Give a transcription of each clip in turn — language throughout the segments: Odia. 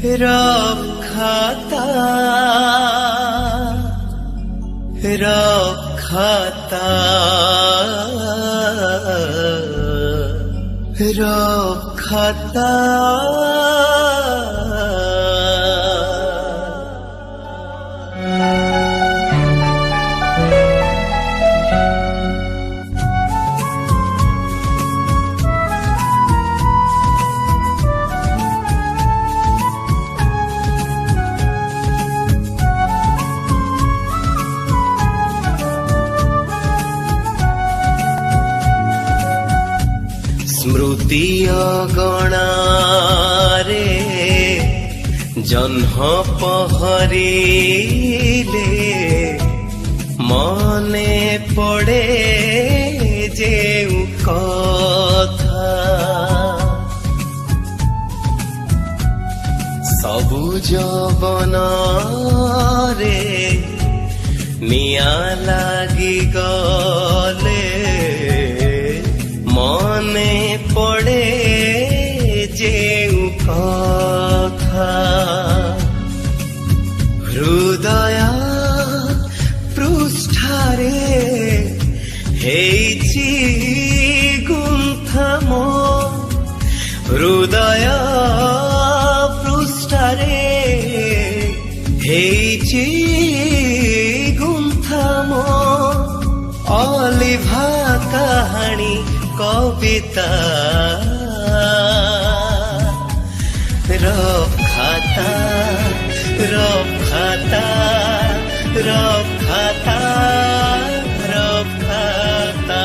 रखाता रखाता रखाता स्मृति अगणारे जन्ह पहरिले मने पड़े जेउ कथा सबु जवनारे निया लागी गले मने पड़े जेउ कथा हृदय पृष्ठारे हेइछि गुंथा मो हृदय पृष्ठारे हेइछि गुंथा मो अलिभा कहानी कविता रखाता रखाता रखाता रखाता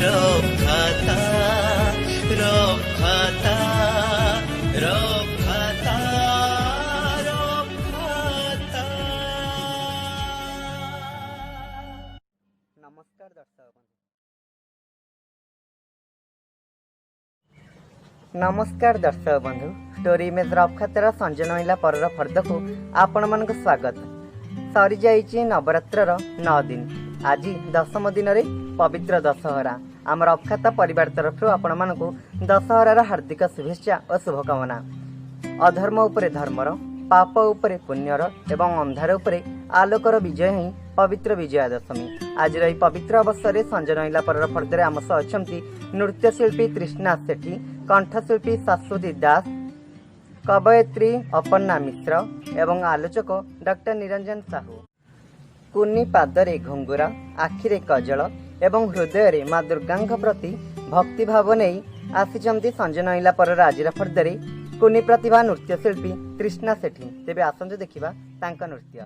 रखाता रखाता रखाता रखाता। नमस्कार दर्शक नमस्कार दर्शक बंधु स्टोरी इमेज रखातार संजय महिला परर फर्द को आपण मान स्वागत। सरी जाइए नवरात्र 9 दिन आज 10म दिन रे पवित्र दशहरा आम रखाता परिवार तरफ आपण मान दशहरार हार्दिक शुभेच्छा और शुभकामना। अधर्म उपरे धर्मर पाप उपरे पुण्यर एवं अंधार उपरे आलोकर विजय ही पवित्र विजयादशमी। आज रही पवित्र अवसर में संजय महिला परर फर्दे आम सह अच्छा नृत्यशिल्पी तृष्णा सेठी, कंठशिल्पी शाश्वती दास, कवयित्री अपर्णा मिश्र एवं आलोचक डॉक्टर निरंजन साहू। कुनी पादरे घुंगुरा, आखिरे कजल एवं हृदय माँ दुर्गा प्रति भक्ति भाव नहीं आसिचंती संजय महिला परर आज फर्दे कुनी प्रतिभा नृत्यशिल्पी तृष्णा सेठी। तेबे आसंतु देखिबा तांका नृत्य।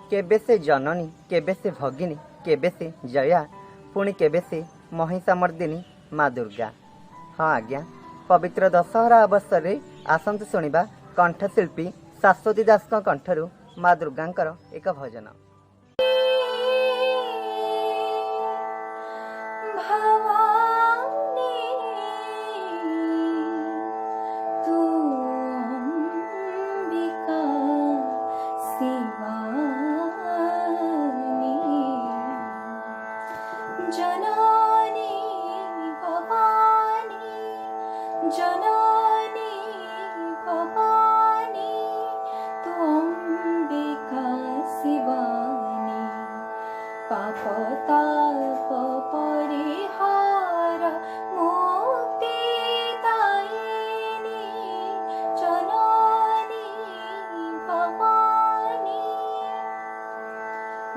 केबे से जननी केबे से भगिनी केबे से जया पुणी केबे से महिषामर्दिनी माँ दुर्गा। हाँ आज्ञा, पवित्र दशहरा अवसर में आसंतु शुणिबा कंठशिल्पी शाश्वती दास कंठरू माँ दुर्गांकर एक भजन।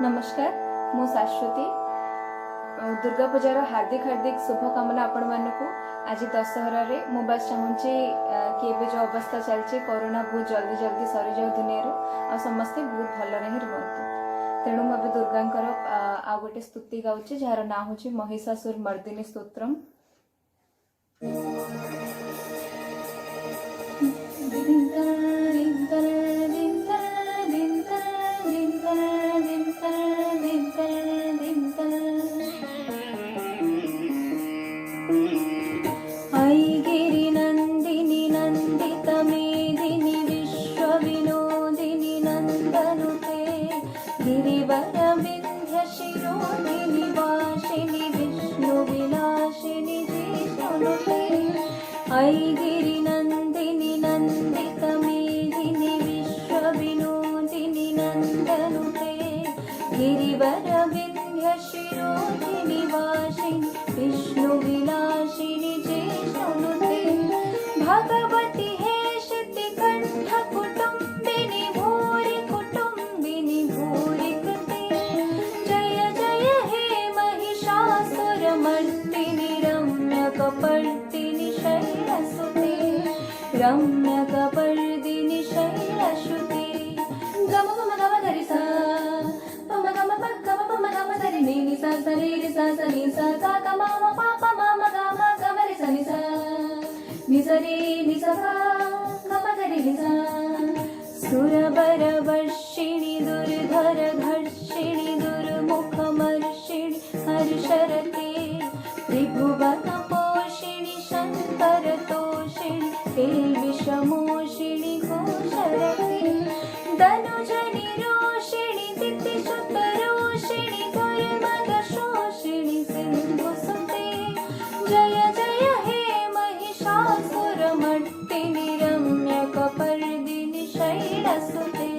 नमस्कार, मु शाश्वती। दुर्गा पूजार हार्दिक हार्दिक शुभकामना आपण मानक। आज दशहरा रे मु बस चाहूँगी कि जो अवस्था चलती कोरोना बहुत जल्दी जल्दी सरी जाऊ दुनिया आ समस्ते बहुत भल रुहतु। तेणु मुझे दुर्गांकर आ गोटे स्तुति गाँची जार ना हूँ महिषासुर मर्दिनी स्तोत्रम। गिरिनन्दिनि नन्दितमेदिनि विश्वविनोदिनि नन्दनुते गिरिवरविन्ध्यशिरोधिनि वासिनि विष्णुविलासिनि चेष्णुते भगवति हेशिति कण्ठकुटुम्बिनि भूरि कुटुम्बिनि भूरि कृते जय जय हे महिषासुरमर्दिनि रम्यकपर्दिनि शैलसुते रम्यकपर्दिनि शैलसुते गम गम गम धरि सा पम गम प गम पम गम धरि नि नि सा सा रे रे सा सा नि सा गा ग म म प प म म ग म ग म रे सा नि सा रे नि सा गा ग म धरि नि सा सुरवरवर्षिणि दुर्धर घर्षिणि दुर्मुखमर्षिणि हर्षरते त्रिभुवन पोषिणि शङ्करतोषिणि ते विषमोषिणि घोषरते धनुजनि रोषिणि दितिशतरोषिणि दुर्मदशोषिणि सिन्धुसुते जय जय हे महिषासुरमर्दिनि रम्यकपर्दिनि शैलसुते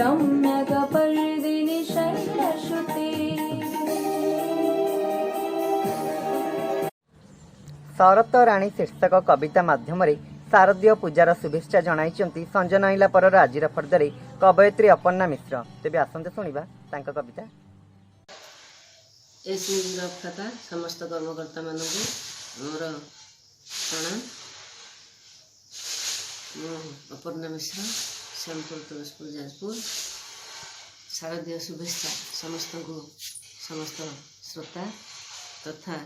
रम्यकपर्दिनि शैलसुते। शरत राणी शीर्षक कविता माध्यम शारदीय पूजार शुभेच्छा जणाइछन्ति संजनइला परर आजिर फर्दरे कवयित्री अपर्णा मिश्र। तेबे आसंते शुणिबा तांका कविता। खाता समस्त कर्मकर्ता मानक मोर प्रणाम। अपर्णा मिश्र, श्यामपुर तुलसीपुर जाजपुर। शारदीय शुभेच्छा समस्त को समस्त श्रोता तथा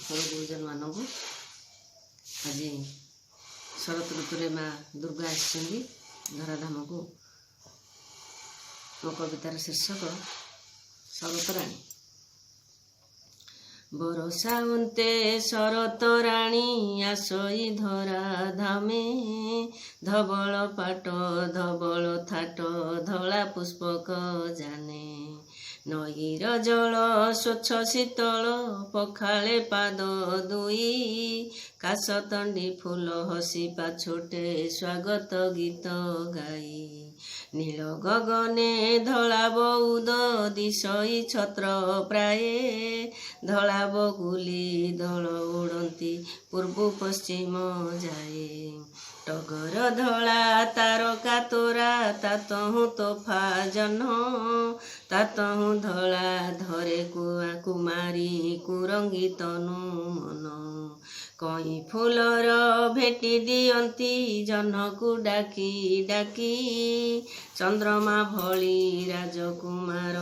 गुरुजन मानक। आज शरत ऋतु माँ दुर्गा आसी धराधाम को मो कवितार शीर्षक शरत राणी। बरसा उन्ते शरत राणी आसई धरा धामे धवल पाट धवल थाट धला पुष्पक जाने नईर जल स्वच्छ शीतल पखाळे पाद दुई काशतंडी फूल हसी पाछोटे स्वागत गीत गाई नील गगने धला बौद दिशई छत्र प्राये धला बगुली दल उड़ती पूर्व पश्चिम जाए टगर धला तारका तोरा तातहु तोफा जन तातहु धला धरे कुआ कुमारी कुरंगी तनु मन କଇଁ ଫୁଲର ଭେଟି ଦିଅନ୍ତି ଜହ୍ନକୁ ଡାକି ଡାକି ଚନ୍ଦ୍ରମା ଭଳି ରାଜକୁମାର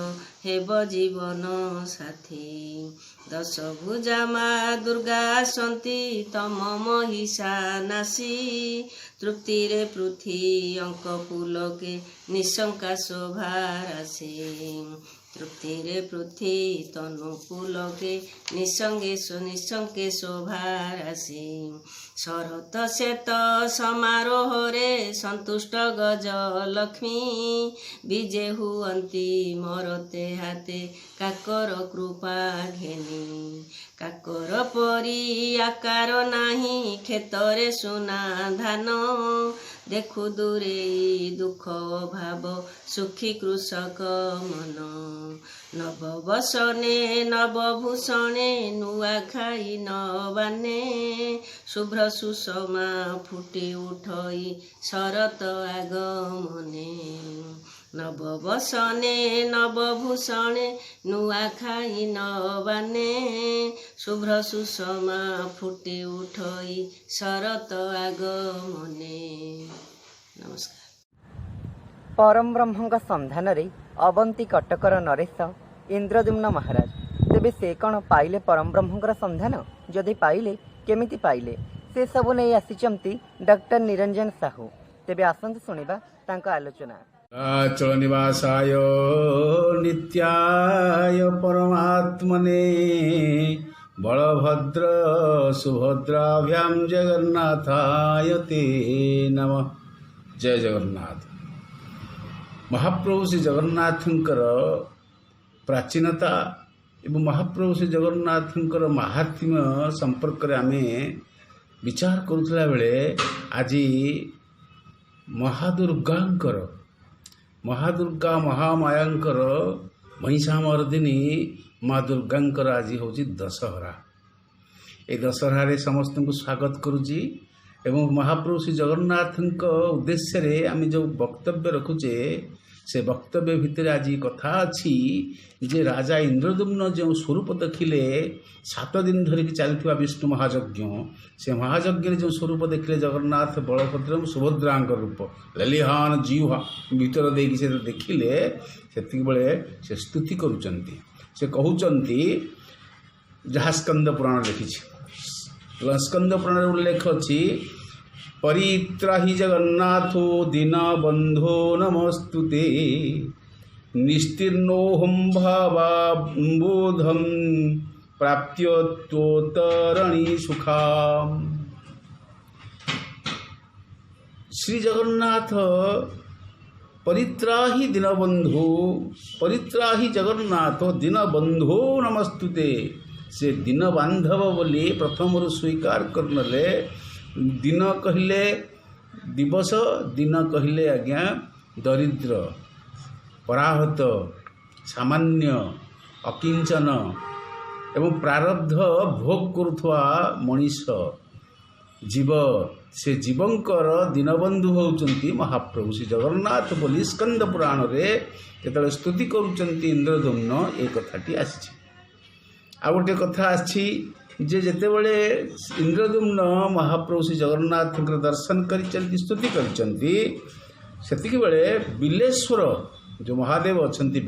ହେବ ଜୀବନ ସାଥୀ। ଦଶ ଭୁଜା ମା ଦୁର୍ଗା ଆସନ୍ତି ତମ ମହିଷା ନାଶୀ ତୃପ୍ତିରେ ପୃଥି ଅଙ୍କ ପୁଲକେ ନିଶଙ୍କା ଶୋଭା ରାଶି ତୃପ୍ତିରେ ପୃଥି ତନୁ ପୁଲକେ ନିଶଙ୍କେ ଶୋଭା ରାଶି ଶରତ ଶ୍ଵେତ ସମାରୋହରେ ସନ୍ତୁଷ୍ଟ ଗଜଲକ୍ଷ୍ମୀ ବିଜେ ହୁଅନ୍ତି ମରତେ ହାତେ କାକର କୃପା ଘେନି କାକର ପରି ଆକାର ନାହିଁ କ୍ଷେତରେ ସୁନା ଧାନ ଦେଖୁ ଦୂରେଇ ଦୁଃଖ ଭାବ ସୁଖୀ କୃଷକ ମନ ନବବସନେ ନବଭୂଷଣେ ନୂଆ ଖାଇ ନବାନେ ଶୁଭ୍ର ସୁଷମା ଫୁଟି ଉଠଇ ଶରତ ଆଗମନେ ନବବସନେ ନବଭୂଷଣେ ନୂଆ ଖାଇ ନବାନେ ଶୁଭ୍ର ସୁଷମା ଫୁଟି ଉଠଇ ଶରତ ଆଗମନେ। ନମସ୍କାର। परम ब्रह्मଙ୍କ ସନ୍ଧାନରେ ଅବନ୍ତୀ କଟକର ନରେଶ ଇନ୍ଦ୍ରଦ୍ୟୁମ୍ନ ମହାରାଜ। ତେବେ ସେ କ'ଣ ପାଇଲେ ପରମ ବ୍ରହ୍ମଙ୍କର ସନ୍ଧାନ? ଯଦି ପାଇଲେ କେମିତି ପାଇଲେ? ସେ ସବୁ ନେଇ ଆସିଛନ୍ତି ଡକ୍ଟର ନିରଞ୍ଜନ ସାହୁ। ତେବେ ଆସନ୍ତୁ ଶୁଣିବା ତାଙ୍କ ଆଲୋଚନା। ଅଚଳ ନିବାସାୟ ନିତ୍ୟାୟ ପରମାତ୍ମନେ ବଳଭଦ୍ର ସୁଭଦ୍ରାଭ୍ୟାମ୍ ଜଗନ୍ନାଥାୟ ତେ ନମଃ। ଜୟ ଜଗନ୍ନାଥ। ମହାପ୍ରଭୁ ଶ୍ରୀ ଜଗନ୍ନାଥଙ୍କର ପ୍ରାଚୀନତା ଏବଂ ମହାପ୍ରଭୁ ଶ୍ରୀ ଜଗନ୍ନାଥଙ୍କର ମାହାତ୍ମ୍ୟ ସମ୍ପର୍କରେ ଆମେ ବିଚାର କରୁଥିଲା ବେଳେ ଆଜି ମହାଦୁର୍ଗା ମହାମାୟାଙ୍କର ମହିଷାମର୍ଦିନୀ ମା ଦୁର୍ଗାଙ୍କର ଆଜି ହେଉଛି ଦଶହରା। ଏ ଦଶହରାରେ ସମସ୍ତଙ୍କୁ ସ୍ୱାଗତ କରୁଛି ଏବଂ ମହାପ୍ରଭୁ ଶ୍ରୀ ଜଗନ୍ନାଥଙ୍କ ଉଦ୍ଦେଶ୍ୟରେ ଆମେ ଯେଉଁ ବକ୍ତବ୍ୟ ରଖୁଛେ ସେ ବକ୍ତବ୍ୟ ଭିତରେ ଆଜି କଥା ଅଛି ଯେ ରାଜା ଇନ୍ଦ୍ରଦ୍ୟୁମ୍ନ ଯେଉଁ ସ୍ୱରୂପ ଦେଖିଲେ 7 ଦିନ ଧରିକି ଚାଲିଥିବା ବିଷ୍ଣୁ ମହାଯଜ୍ଞ, ସେ ମହାଯଜ୍ଞରେ ଯେଉଁ ସ୍ୱରୂପ ଦେଖିଲେ ଜଗନ୍ନାଥ ବଳଭଦ୍ର ସୁଭଦ୍ରାଙ୍କ ରୂପ ଲଲିହାନ ଜିହ୍ୱା ଭିତର ଦେଇକି ସେ ଦେଖିଲେ ସେତିକିବେଳେ ସେ ସ୍ତୁତି କରୁଛନ୍ତି। ସେ କହୁଛନ୍ତି ଯାହା ସ୍କନ୍ଦ ପୁରାଣ ଲେଖିଛି। ସ୍କନ୍ଦ ପୁରାଣରେ ଉଲ୍ଲେଖ ଅଛି ପରିତ୍ରାହି ଜଗନ୍ନାଥୋ ଦୀନବନ୍ଧୋ ନମସ୍ତୁତେ ନିସ୍ତୀର୍ଣ୍ଣୋହଂ ଭାବାମ୍ବୋଧଂ ପ୍ରାପ୍ୟ ତ୍ୱତରଣୀ ସୁଖାମ୍। ଶ୍ରୀ ଜଗନ୍ନାଥ ପରିତ୍ରାହି ଦୀନବନ୍ଧୁ ପରିତ୍ରାହି ଜଗନ୍ନାଥ ଦୀନବନ୍ଧୋ ନମସ୍ତୁତେ। ସେ ଦୀନ ବାନ୍ଧବ ବୋଲି ପ୍ରଥମରୁ ସ୍ୱୀକାର କରିନେଲେ। ଦିନ କହିଲେ ଦିବସ, ଦିନ କହିଲେ ଆଜ୍ଞା ଦରିଦ୍ର, ପରାହତ, ସାମାନ୍ୟ, ଅକିଞ୍ଚନ ଏବଂ ପ୍ରାରବ୍ଧ ଭୋଗ କରୁଥିବା ମଣିଷ ଜୀବ, ସେ ଜୀବଙ୍କର ଦୀନବନ୍ଧୁ ହେଉଛନ୍ତି ମହାପ୍ରଭୁ ଶ୍ରୀ ଜଗନ୍ନାଥ ବୋଲି ସ୍କନ୍ଦ ପୁରାଣରେ ଯେତେବେଳେ ସ୍ତୁତି କରୁଛନ୍ତି ଇନ୍ଦ୍ରଦ୍ୟୁମ୍ନ ଏ କଥାଟି ଆସିଛି। ଆଉ ଗୋଟେ କଥା ଆସିଛି ଯେ ଯେତେବେଳେ ଇନ୍ଦ୍ରଦ୍ୟୁମ୍ନ ମହାପ୍ରଭୁ ଶ୍ରୀ ଜଗନ୍ନାଥଙ୍କର ଦର୍ଶନ କରିଛନ୍ତି, ସ୍ତୁତି କରିଛନ୍ତି, ସେତିକିବେଳେ ବିଲେଶ୍ୱର ଯେଉଁ ମହାଦେବ ଅଛନ୍ତି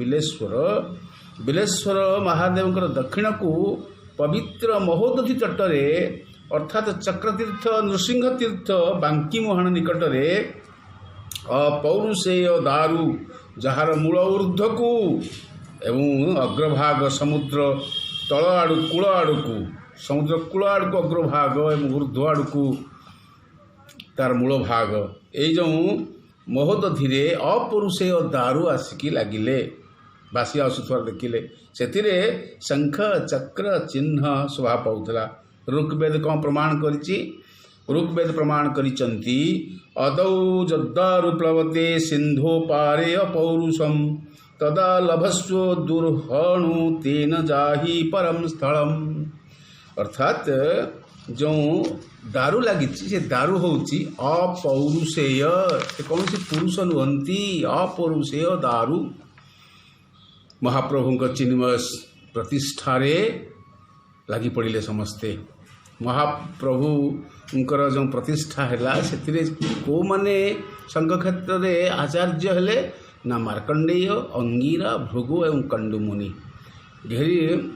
ବିଲେଶ୍ୱର ମହାଦେବଙ୍କର ଦକ୍ଷିଣକୁ ପବିତ୍ର ମହୋଦଧି ତଟରେ ଅର୍ଥାତ୍ ଚକ୍ରତୀର୍ଥ ନୃସିଂହ ତୀର୍ଥ ବାଙ୍କି ମୁହାଣ ନିକଟରେ ଅପୌରୁଷେୟ ଦାରୁ ଯାହାର ମୂଳ ଊର୍ଦ୍ଧ୍ୱକୁ ଏବଂ ଅଗ୍ରଭାଗ ସମୁଦ୍ର ତଳ ଆଡ଼ୁ କୂଳ ଆଡ଼କୁ ସମୁଦ୍ର କୂଳ ଆଡ଼କୁ ଅଗ୍ରଭାଗ ଏବଂ ଊର୍ଦ୍ଧ୍ୱ ଆଡ଼କୁ ତାର ମୂଳ ଭାଗ, ଏଇ ଯେଉଁ ମହୋଦଧିରେ ଅପୌରୁଷେୟ ଦାରୁ ଆସିକି ଲାଗିଲେ, ଭାସି ଆସୁଥିବାର ଦେଖିଲେ। ସେଥିରେ ଶଙ୍ଖ ଚକ୍ର ଚିହ୍ନ ଶୋଭା ପାଉଥିଲା। ଋଗ୍ବେଦ କ'ଣ ପ୍ରମାଣ କରିଛି? ଋଗ୍ବେଦ ପ୍ରମାଣ କରିଛନ୍ତି ଅଦୌ ଯଦ୍ଦାରୁ ପ୍ଳବତେ ସିନ୍ଧୁ ପାରେ ଅପୌରୁଷମ୍ ତଦା ଲଭସ୍ୱ ଦୁର୍ହଣୁ ତେନ ଯାହି ପରମ ସ୍ଥଳମ୍। ଅର୍ଥାତ୍ ଯେଉଁ ଦାରୁ ଲାଗିଛି ସେ ଦାରୁ ହେଉଛି ଅପୌରୁଷେୟ, ସେ କୌଣସି ପୁରୁଷ ନୁହନ୍ତି, ଅପୌରୁଷେୟ ଦାରୁ। ମହାପ୍ରଭୁଙ୍କ ଚିନ୍ମୟ ପ୍ରତିଷ୍ଠାରେ ଲାଗି ପଡ଼ିଲେ ସମସ୍ତେ। ମହାପ୍ରଭୁଙ୍କର ଯେଉଁ ପ୍ରତିଷ୍ଠା ହେଲା ସେଥିରେ କେଉଁମାନେ ସଂଘ କ୍ଷେତ୍ରରେ ଆଚାର୍ଯ୍ୟ ହେଲେ ନା ମାର୍କଣ୍ଡେୟ, ଅଙ୍ଗିରା, ଭୃଗୁ ଏବଂ କଣ୍ଡୁମୁନି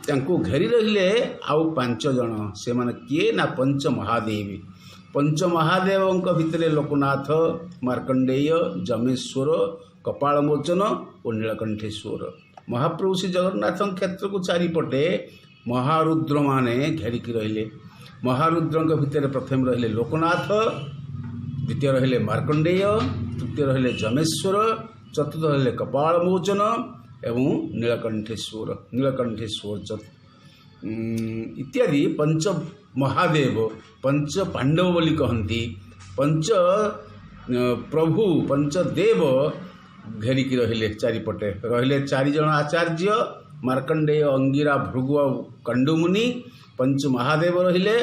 ତାଙ୍କୁ ଘେରି ରହିଲେ ଆଉ 5 ଜଣ। ସେମାନେ କିଏ ନା ପଞ୍ଚ ମହାଦେବୀ। ପଞ୍ଚ ମହାଦେବଙ୍କ ଭିତରେ ଲୋକନାଥ, ମାର୍କଣ୍ଡେୟ, ଯମେଶ୍ୱର, କପାଳମୋଚନ ଓ ନୀଳକଣ୍ଠେଶ୍ୱର। ମହାପ୍ରଭୁ ଶ୍ରୀ ଜଗନ୍ନାଥଙ୍କ କ୍ଷେତ୍ରକୁ ଚାରିପଟେ ମହାରୁଦ୍ରମାନେ ଘେରିକି ରହିଲେ। ମହାରୁଦ୍ରଙ୍କ ଭିତରେ ପ୍ରଥମେ ରହିଲେ ଲୋକନାଥ, ଦ୍ୱିତୀୟ ରହିଲେ ମାର୍କଣ୍ଡେୟ, ତୃତୀୟ ରହିଲେ ଯମେଶ୍ୱର, ଚତୁର୍ଥ ରହିଲେ କପାଳମୋଚନ ଏବଂ ନୀଳକଣ୍ଠେଶ୍ୱର ଇତ୍ୟାଦି ପଞ୍ଚ ମହାଦେବ, ପଞ୍ଚ ପାଣ୍ଡବ ବୋଲି କହନ୍ତି। ପଞ୍ଚ ପ୍ରଭୁ, ପଞ୍ଚ ଦେବ ଘେରିକି ରହିଲେ ଚାରିପଟେ। ରହିଲେ 4 ଜଣ ଆଚାର୍ଯ୍ୟ, ମାର୍କଣ୍ଡେୟ, ଅଙ୍ଗିରା, ଭୃଗୁ ଆଉ କଣ୍ଡୁମୁନି। ପଞ୍ଚ ମହାଦେବ ରହିଲେ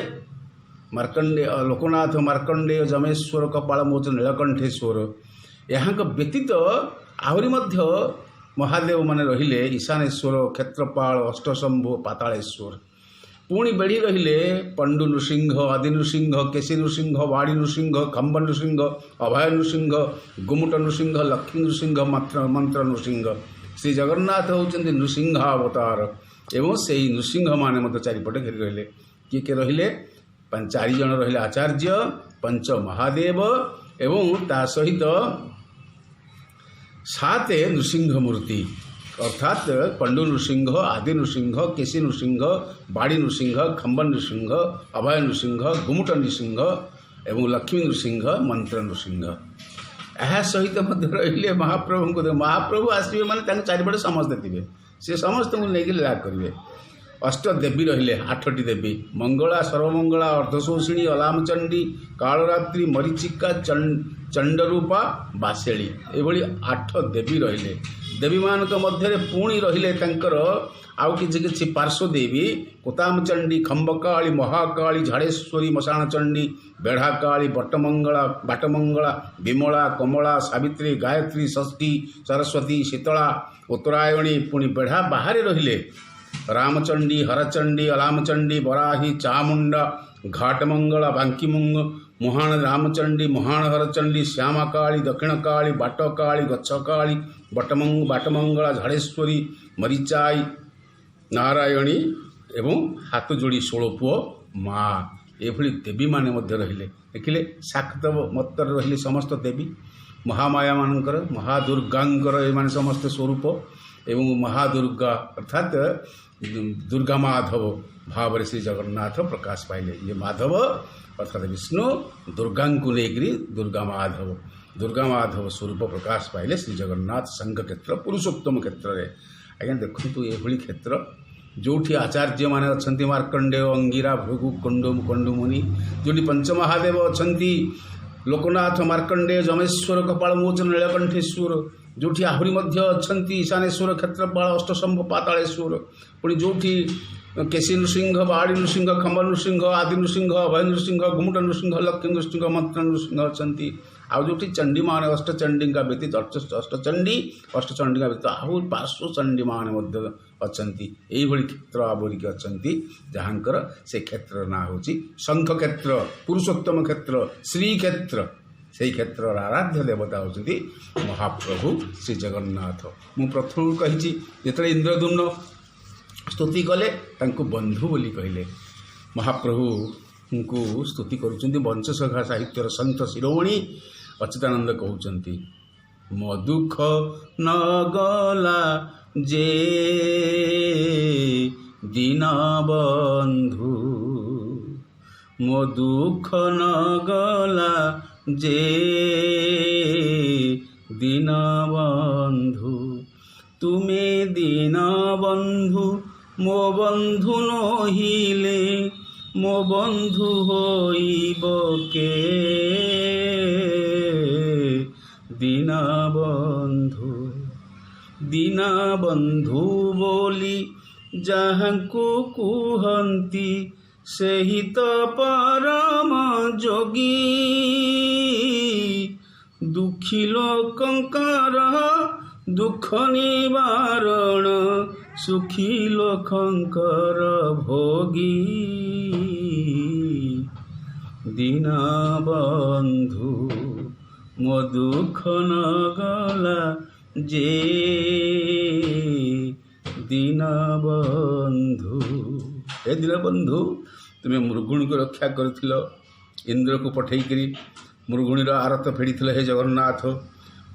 ଲୋକନାଥ, ମାର୍କଣ୍ଡେୟ, ଯମେଶ୍ୱର, କପାଳମୋଚନ, ନୀଳକଣ୍ଠେଶ୍ୱର। ଏହାଙ୍କ ବ୍ୟତୀତ ଆହୁରି ମଧ୍ୟ ମହାଦେବ ମାନେ ରହିଲେ ଈଶାନେଶ୍ୱର, କ୍ଷେତ୍ରପାଳ, ଅଷ୍ଟଶମ୍ଭୁ, ପାତାଳେଶ୍ୱର। ପୁଣି ବେଢ଼ି ରହିଲେ ପଣ୍ଡୁ ନୃସିଂହ, ଆଦି ନୃସିଂହ, କେଶୀ ନୃସିଂହ, ବାଡ଼ି ନୃସିଂହ, ଖମ୍ବ ନୃସିଂହ, ଅଭୟ ନୃସିଂହ, ଗୁମୁଟ ନୃସିଂହ, ଲକ୍ଷ୍ମୀ ନୃସିଂହ, ମନ୍ତ୍ର ନୃସିଂହ। ଶ୍ରୀ ଜଗନ୍ନାଥ ହେଉଛନ୍ତି ନୃସିଂହ ଅବତାର ଏବଂ ସେହି ନୃସିଂହମାନେ ମଧ୍ୟ ଚାରିପଟେ ଘେରି ରହିଲେ। କିଏ କିଏ ରହିଲେ? 4 ଜଣ ରହିଲେ ଆଚାର୍ଯ୍ୟ, ପଞ୍ଚ ମହାଦେବ ଏବଂ ତା ସହିତ 7 ନୃସିଂହ ମୂର୍ତ୍ତି ଅର୍ଥାତ୍ ପଣ୍ଡୁ ନୃସିଂହ, ଆଦି ନୃସିଂହ, କେଶୀ ନୃସିଂହ, ବାଡ଼ି ନୃସିଂହ, ଖମ୍ବ ନୃସିଂହ, ଅଭୟ ନୃସିଂହ, ଗୁମୁଟ ନୃସିଂହ ଏବଂ ଲକ୍ଷ୍ମୀ ନୃସିଂହ, ମନ୍ତ୍ର ନୃସିଂହ। ଏହା ସହିତ ମଧ୍ୟ ରହିଲେ ମହାପ୍ରଭୁଙ୍କୁ। ମହାପ୍ରଭୁ ଆସିବେ ମାନେ ତାଙ୍କ ଚାରିପଟେ ସମସ୍ତେ ଥିବେ, ସେ ସମସ୍ତଙ୍କୁ ନେଇକି ଲୀଳା କରିବେ। ଅଷ୍ଟଦେବୀ ରହିଲେ 8ଟି ଦେବୀ, ମଙ୍ଗଳା, ସର୍ବମଙ୍ଗଳା, ଅର୍ଦ୍ଧଶୋଷିଣୀ, ଅଲାମଚଣ୍ଡୀ, କାଳରାତ୍ରି, ମରିଚିକା, ଚଣ୍ଡରୂପା, ବାସେଳି ଏଭଳି 8 ଦେବୀ ରହିଲେ। ଦେବୀମାନଙ୍କ ମଧ୍ୟରେ ପୁଣି ରହିଲେ ତାଙ୍କର ଆଉ କିଛି କିଛି ପାର୍ଶ୍ୱଦେବୀ, କୋତାମଚଣ୍ଡୀ, ଖମ୍ବକାଳୀ, ମହାକାଳୀ, ଝାଡ଼େଶ୍ୱରୀ, ମଶାଣଚଣ୍ଡୀ, ବେଢ଼ାକାଳୀ, ବାଟମଙ୍ଗଳା, ବିମଳା, କମଳା, ସାବିତ୍ରୀ, ଗାୟତ୍ରୀ, ଷଷ୍ଠୀ, ସରସ୍ୱତୀ, ଶୀତଳା, ଉତ୍ତରାୟଣୀ। ପୁଣି ବେଢ଼ା ବାହାରେ ରହିଲେ ରାମଚଣ୍ଡୀ, ହରଚଣ୍ଡୀ, ଅଲାମଚଣ୍ଡୀ, ବରାହୀ, ଚାମୁଣ୍ଡା, ଘାଟମଙ୍ଗଳା, ବାଙ୍କିମୁଙ୍ଗ, ମୁହାଣ ରାମଚଣ୍ଡୀ, ମୁହାଣ ହରଚଣ୍ଡୀ, ଶ୍ୟାମାକାଳୀ, ଦକ୍ଷିଣକାଳୀ, ବାଟକାଳୀ, ଗଛକାଳୀ, ବାଟମଙ୍ଗଳା, ଝାଡ଼େଶ୍ୱରୀ, ମରିଚାଇ, ନାରାୟଣୀ ଏବଂ ହାତ ଯୋଡ଼ି 16 ପୁଅ ମା। ଏଭଳି ଦେବୀମାନେ ମଧ୍ୟ ରହିଲେ। ଦେଖିଲେ ଶାକ୍ତ ମତରେ ରହିଲେ ସମସ୍ତ ଦେବୀ ମହାମାୟାମାନଙ୍କର, ମହାଦୁର୍ଗାଙ୍କର ଏମାନେ ସମସ୍ତେ ସ୍ୱରୂପ ଏବଂ ମହାଦୁର୍ଗା ଅର୍ଥାତ୍ ଦୁର୍ଗା ମାଧବ ଭାବରେ ଶ୍ରୀ ଜଗନ୍ନାଥ ପ୍ରକାଶ ପାଇଲେ। ଇଏ ମାଧବ ଅର୍ଥାତ୍ ବିଷ୍ଣୁ, ଦୁର୍ଗାଙ୍କୁ ନେଇକରି ଦୁର୍ଗା ମାଧବ ସ୍ୱରୂପ ପ୍ରକାଶ ପାଇଲେ ଶ୍ରୀ ଜଗନ୍ନାଥ ସଂଘ କ୍ଷେତ୍ର ପୁରୁଷୋତ୍ତମ କ୍ଷେତ୍ରରେ। ଆଜ୍ଞା ଦେଖନ୍ତୁ ଏଭଳି କ୍ଷେତ୍ର ଯେଉଁଠି ଆଚାର୍ଯ୍ୟମାନେ ଅଛନ୍ତି ମାର୍କଣ୍ଡେୟ, ଅଙ୍ଗିରା, ଭୃଗୁ, କଣ୍ଡୁମୁନି, ଯେଉଁଠି ପଞ୍ଚମହାଦେବ ଅଛନ୍ତି ଲୋକନାଥ, ମାର୍କଣ୍ଡେୟ, ଯମେଶ୍ୱର, କପାଳମୋଚନ, ନୀଳକଣ୍ଠେଶ୍ୱର, ଯେଉଁଠି ଆହୁରି ମଧ୍ୟ ଅଛନ୍ତି ଈଶାନେଶ୍ୱର, କ୍ଷେତ୍ରପାଳ, ଅଷ୍ଟଶମ୍ଭୁ, ପାତାଳେଶ୍ୱର। ପୁଣି ଯେଉଁଠି କେଶୀ ନୃସିଂହ, ବାଡ଼ି ନୃସିଂହ, ଖମ୍ବ ନୃସିଂହ, ଆଦି ନୃସିଂହ, ଅଭୟ ନୃସିଂହ, ଗୁମୁଟ ନୃସିଂହ, ଲକ୍ଷ୍ମୀ ନୃସିଂହ, ମନ୍ତ୍ର ନୃସିଂହ ଅଛନ୍ତି। ଆଉ ଯେଉଁଠି ଚଣ୍ଡୀମାନେ ଅଷ୍ଟଚଣ୍ଡୀଙ୍କ ବ୍ୟତୀତ ଅଷ୍ଟଚଣ୍ଡୀଙ୍କ ବ୍ୟତୀତ ଆହୁରି ପାର୍ଶ୍ୱଚଣ୍ଡୀମାନେ ମଧ୍ୟ ଅଛନ୍ତି। ଏଇଭଳି କ୍ଷେତ୍ର ଆବରିକି ଅଛନ୍ତି ଯାହାଙ୍କର ସେ କ୍ଷେତ୍ରର ନାଁ ହେଉଛି ଶଙ୍ଖ କ୍ଷେତ୍ର, ପୁରୁଷୋତ୍ତମ କ୍ଷେତ୍ର, ଶ୍ରୀକ୍ଷେତ୍ର। ସେହି କ୍ଷେତ୍ରର ଆରାଧ୍ୟ ଦେବତା ହେଉଛନ୍ତି ମହାପ୍ରଭୁ ଶ୍ରୀ ଜଗନ୍ନାଥ। ମୁଁ ପ୍ରଥମରୁ କହିଛି ଯେତେବେଳେ ଇନ୍ଦ୍ରଦ୍ୟୁମ୍ନ ସ୍ତୁତି କଲେ ତାଙ୍କୁ ବନ୍ଧୁ ବୋଲି କହିଲେ। ମହାପ୍ରଭୁଙ୍କୁ ସ୍ତୁତି କରୁଛନ୍ତି ବଂଶସଖା ସାହିତ୍ୟର ସନ୍ଥ ଶିରୋମଣି ଅଚ୍ୟୁତାନନ୍ଦ କହୁଛନ୍ତି, ମୋ ଦୁଃଖ ନ ଗଲା ଯେ ଦୀନ ବନ୍ଧୁ, ମୋ ଦୁଃଖ ନ ଗଲା ଯେ ଦୀନ ବନ୍ଧୁ, ତୁମେ ଦୀନ ବନ୍ଧୁ ମୋ ବନ୍ଧୁ ନହିଲେ ମୋ ବନ୍ଧୁ ହୋଇବ କେ, ଦୀନବନ୍ଧୁ ବୋଲି ଯାହାଙ୍କୁ କୁହନ୍ତି ସେହି ତ ପରମ ଯୋଗୀ, ଦୁଃଖୀ ଲୋକଙ୍କର ଦୁଃଖ ନିବାରଣ, ସୁଖୀ ଲୋକଙ୍କର ଭୋଗୀ। ଦୀନବନ୍ଧୁ ମୋ ଦୁଃଖ ନ ଗଲା ଯେ ଦୀନବନ୍ଧୁ। ହେ ଦୀନବନ୍ଧୁ, ତୁମେ ମୃଗୁଣୀକୁ ରକ୍ଷା କରିଥିଲ ଇନ୍ଦ୍ରକୁ ପଠେଇକରି, ମୃଗୁଣୀର ଆରତ ଫେଡ଼ିଥିଲ ହେ ଜଗନ୍ନାଥ।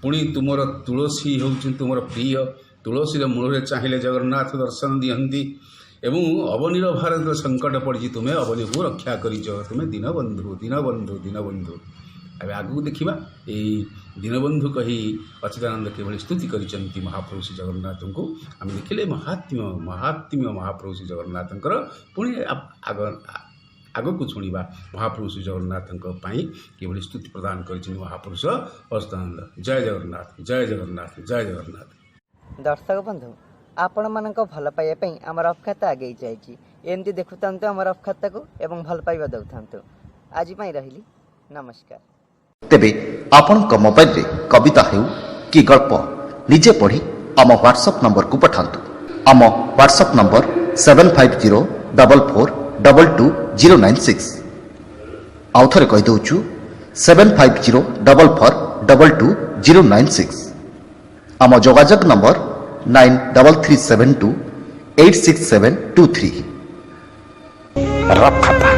ପୁଣି ତୁମର ତୁଳସୀ ହେଉଛି ତୁମର ପ୍ରିୟ, ତୁଳସୀର ମୂଳରେ ଚାହିଁଲେ ଜଗନ୍ନାଥ ଦର୍ଶନ ଦିଅନ୍ତି। ଏବଂ ଅବନୀର ଭାରତ ସଙ୍କଟ ପଡ଼ିଛି, ତୁମେ ଅବନୀକୁ ରକ୍ଷା କରିଛ। ତୁମେ ଦୀନବନ୍ଧୁ ଦୀନବନ୍ଧୁ ଦୀନବନ୍ଧୁ। ଏବେ ଆଗକୁ ଦେଖିବା ଏଇ ଦୀନବନ୍ଧୁ କହି ଅଚ୍ୟୁତାନନ୍ଦ କିଭଳି ସ୍ତୁତି କରିଛନ୍ତି ମହାପ୍ରଭୁ ଶ୍ରୀ ଜଗନ୍ନାଥଙ୍କୁ। ଆମେ ଦେଖିଲେ ମହାତ୍ମ୍ୟ ମହାପ୍ରଭୁ ଶ୍ରୀ ଜଗନ୍ନାଥଙ୍କର। ପୁଣି ଆଗକୁ ଶୁଣିବା ମହାପ୍ରଭୁ ଶ୍ରୀ ଜଗନ୍ନାଥଙ୍କ ପାଇଁ କିଭଳି ସ୍ତୁତି ପ୍ରଦାନ କରିଛନ୍ତି ମହାପୁରୁଷ ଅଚ୍ୟୁତାନନ୍ଦ। ଜୟ ଜଗନ୍ନାଥ ଜୟ ଜଗନ୍ନାଥ ଜୟ ଜଗନ୍ନାଥ। ଦର୍ଶକ ବନ୍ଧୁ, ଆପଣମାନଙ୍କ ଭଲ ପାଇବା ପାଇଁ ଆମ ରଫ୍ ଖାତା ଆଗେଇ ଯାଇଛି। ଏମିତି ଦେଖୁଥାନ୍ତୁ ଆମ ରଫ୍ ଖାତାକୁ ଏବଂ ଭଲ ପାଇବା ଦେଉଥାନ୍ତୁ। ଆଜି ପାଇଁ ରହିଲି, ନମସ୍କାର। ତେବେ ଆପଣଙ୍କ ମୋବାଇଲରେ କବିତା ହେଉ କି ଗଳ୍ପ ନିଜେ ପଢ଼ି ଆମ ହ୍ୱାଟ୍ସଆପ୍ ନମ୍ବରକୁ ପଠାନ୍ତୁ। ଆମ ହ୍ୱାଟ୍ସଆପ୍ ନମ୍ବର 7504422096। ଆଉ ଥରେ କହିଦେଉଛୁ 7504422096। ଆମ ଯୋଗାଯୋଗ ନମ୍ବର 9337286723। ରଫ୍ ଖାତା।